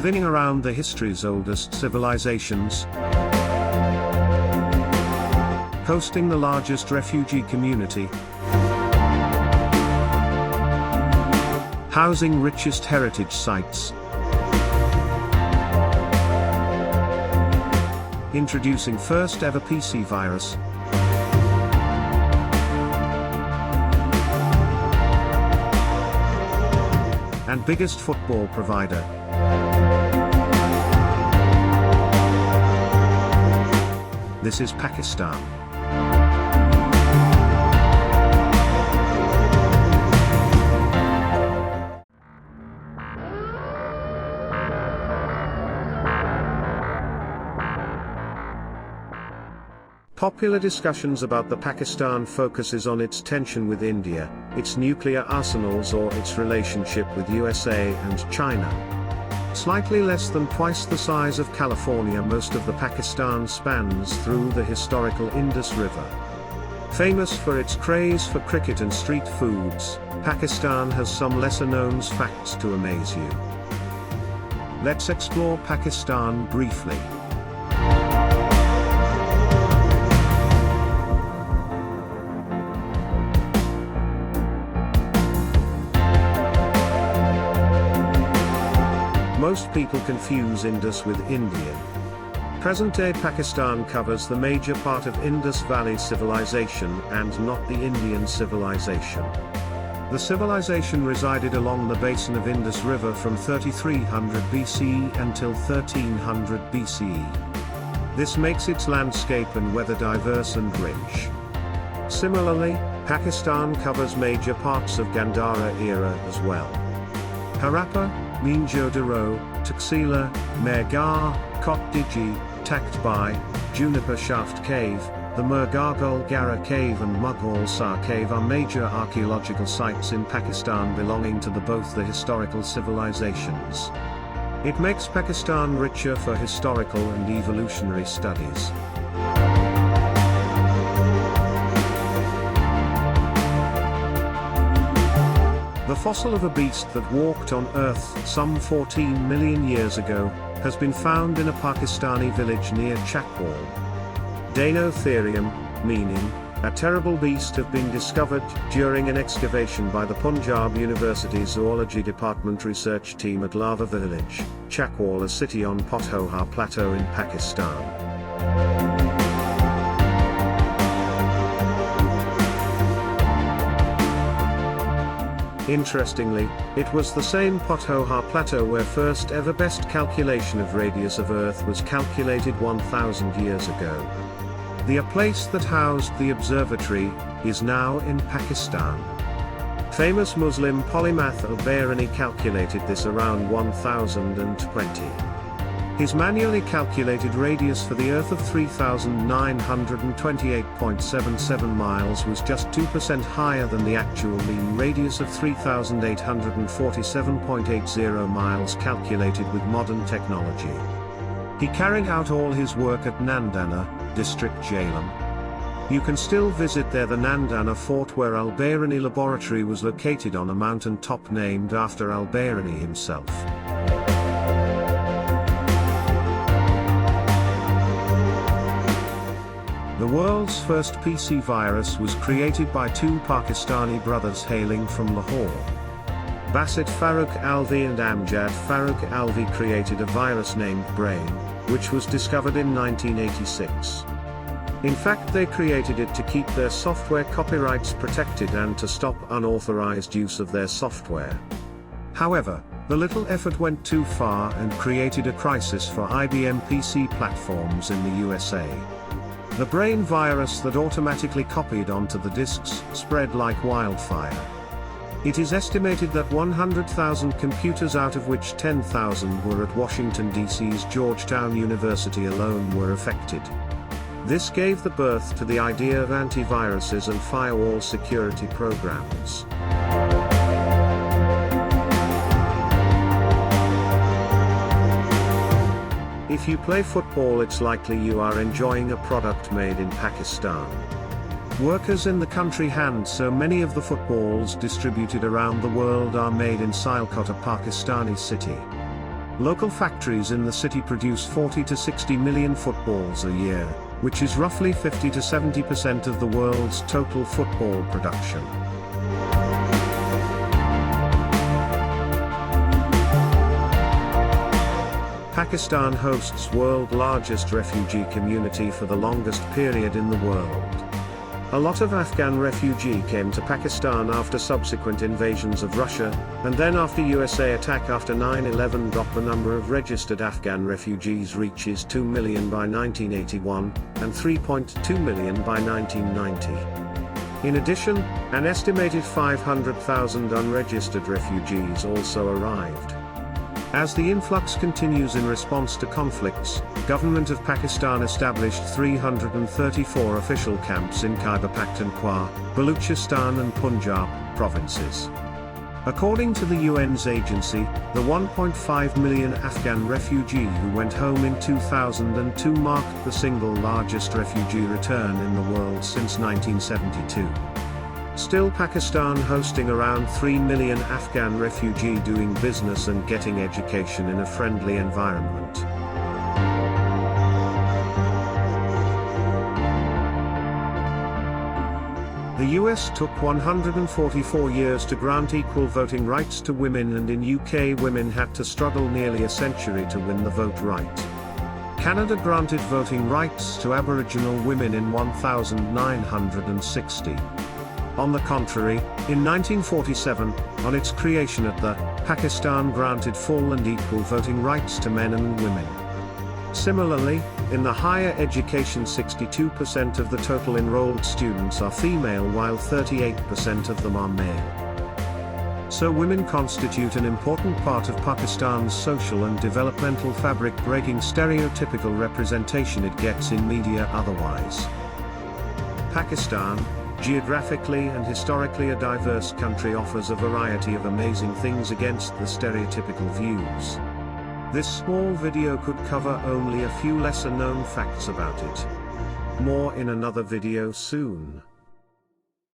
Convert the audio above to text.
living around the history's oldest civilizations, hosting the largest refugee community, housing richest heritage sites, introducing first ever PC virus, and biggest football provider. This is Pakistan. Popular discussions about the Pakistan focuses on its tension with India, its nuclear arsenals or its relationship with USA and China. Slightly less than twice the size of California, most of the Pakistan spans through the historical Indus River. Famous for its craze for cricket and street foods, Pakistan has some lesser-known facts to amaze you. Let's explore Pakistan briefly. Most people confuse Indus with Indian. Present-day Pakistan covers the major part of Indus Valley civilization and not the Indian civilization. The civilization resided along the basin of Indus River from 3300 BCE until 1300 BCE. This makes its landscape and weather diverse and rich. Similarly, Pakistan covers major parts of Gandhara era as well. Harappa, Mohenjo-daro, Taxila, Mehrgarh, Kotdiji, Takbai, Juniper Shaft Cave, the Murghagul Gara Cave and Mughal Sar Cave are major archaeological sites in Pakistan belonging to both the historical civilizations. It makes Pakistan richer for historical and evolutionary studies. The fossil of a beast that walked on Earth some 14 million years ago has been found in a Pakistani village near Chakwal. Dinotherium, meaning a terrible beast, have been discovered during an excavation by the Punjab University Zoology Department research team at Lava Village, Chakwal, a city on Pothohar Plateau in Pakistan. Interestingly, it was the same Pothohar Plateau where first ever best calculation of radius of Earth was calculated 1,000 years ago. The place that housed the observatory is now in Pakistan. Famous Muslim polymath Al-Biruni calculated this around 1020. His manually calculated radius for the Earth of 3,928.77 miles was just 2% higher than the actual mean radius of 3,847.80 miles calculated with modern technology. He carried out all his work at Nandana, district Jhelum. You can still visit there the Nandana fort where Al-Biruni laboratory was located on a mountain top named after Al-Biruni himself. The world's first PC virus was created by two Pakistani brothers hailing from Lahore. Basit Farooq Alvi and Amjad Farooq Alvi created a virus named Brain, which was discovered in 1986. In fact, they created it to keep their software copyrights protected and to stop unauthorized use of their software. However, the little effort went too far and created a crisis for IBM PC platforms in the USA. The Brain virus that automatically copied onto the disks spread like wildfire. It is estimated that 100,000 computers, out of which 10,000 were at Washington, D.C.'s Georgetown University alone, were affected. This gave the birth to the idea of antiviruses and firewall security programs. If you play football, it's likely you are enjoying a product made in Pakistan. Workers in the country hand so many of the footballs distributed around the world are made in Sialkot, a Pakistani city. Local factories in the city produce 40 to 60 million footballs a year, which is roughly 50 to 70% of the world's total football production. Pakistan hosts world's largest refugee community for the longest period in the world. A lot of Afghan refugees came to Pakistan after subsequent invasions of Russia, and then after USA attack after 9/11. The number of registered Afghan refugees reaches 2 million by 1981, and 3.2 million by 1990. In addition, an estimated 500,000 unregistered refugees also arrived. As the influx continues in response to conflicts, Government of Pakistan established 334 official camps in Khyber Pakhtunkhwa, Baluchistan and Punjab provinces. According to the UN's agency, the 1.5 million Afghan refugee who went home in 2002 marked the single largest refugee return in the world since 1972. Still, Pakistan hosting around 3 million Afghan refugee doing business and getting education in a friendly environment. The US took 144 years to grant equal voting rights to women, and in UK women had to struggle nearly a century to win the vote right. Canada granted voting rights to Aboriginal women in 1960. On the contrary, in 1947, on its creation Pakistan granted full and equal voting rights to men and women. Similarly, in the higher education 62% of the total enrolled students are female while 38% of them are male. So women constitute an important part of Pakistan's social and developmental fabric, breaking stereotypical representation it gets in media otherwise. Pakistan, geographically and historically a diverse country, offers a variety of amazing things against the stereotypical views. This small video could cover only a few lesser known facts about it. More in another video soon.